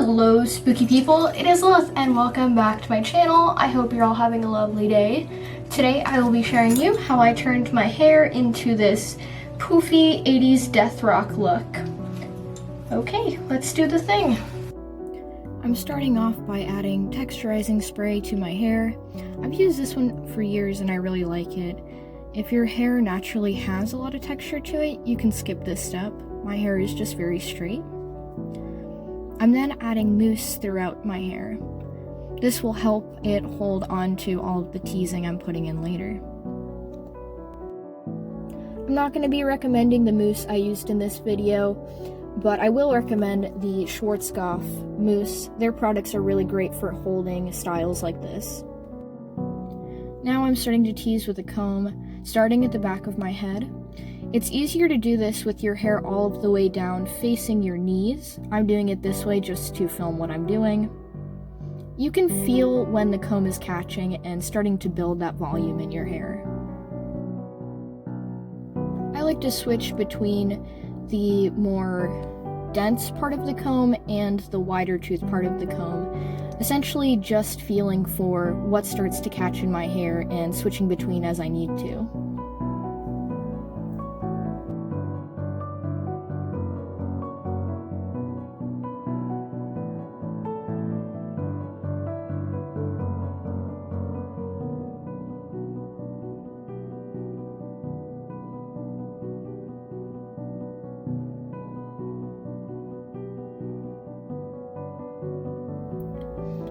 Hello spooky people, it is Lilith and welcome back to my channel. I hope you're all having a lovely day. Today I will be sharing you how I turned my hair into this poofy 80s death rock look. Okay, let's do the thing. I'm starting off by adding texturizing spray to my hair. I've used this one for years and I really like it. If your hair naturally has a lot of texture to it, you can skip this step. My hair is just very straight. I'm then adding mousse throughout my hair. This will help it hold on to all of the teasing I'm putting in later. I'm not going to be recommending the mousse I used in this video, but I will recommend the Goth mousse. Their products are really great for holding styles like this. Now I'm starting to tease with a comb, starting at the back of my head. It's easier to do this with your hair all of the way down, facing your knees. I'm doing it this way just to film what I'm doing. You can feel when the comb is catching and starting to build that volume in your hair. I like to switch between the more dense part of the comb and the wider tooth part of the comb, essentially just feeling for what starts to catch in my hair and switching between as I need to.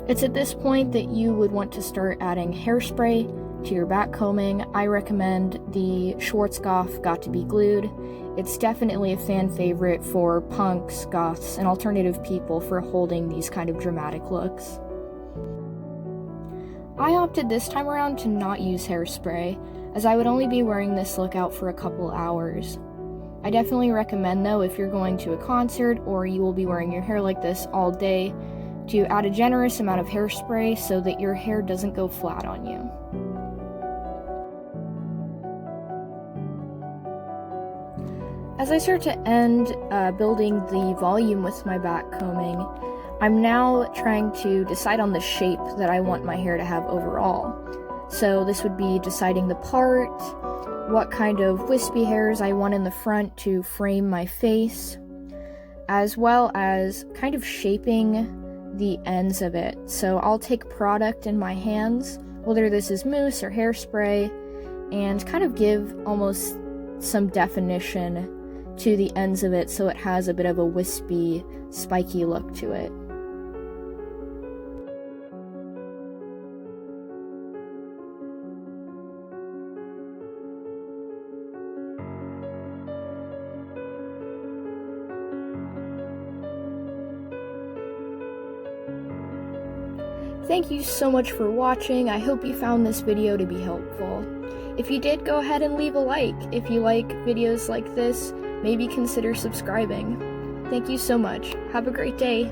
It's at this point that you would want to start adding hairspray to your back combing. I recommend the Goth Got to Be Glued. It's definitely a fan favorite for punks, goths, and alternative people for holding these kind of dramatic looks. I opted this time around to not use hairspray, as I would only be wearing this look out for a couple hours. I definitely recommend though, if you're going to a concert or you will be wearing your hair like this all day, to add a generous amount of hairspray so that your hair doesn't go flat on you. As I start to end building the volume with my back combing, I'm now trying to decide on the shape that I want my hair to have overall. So this would be deciding the part, what kind of wispy hairs I want in the front to frame my face, as well as kind of shaping the ends of it. So I'll take product in my hands, whether this is mousse or hairspray, and kind of give almost some definition to the ends of it so it has a bit of a wispy, spiky look to it. Thank you so much for watching. I hope you found this video to be helpful. If you did, go ahead and leave a like. If you like videos like this, maybe consider subscribing. Thank you so much. Have a great day.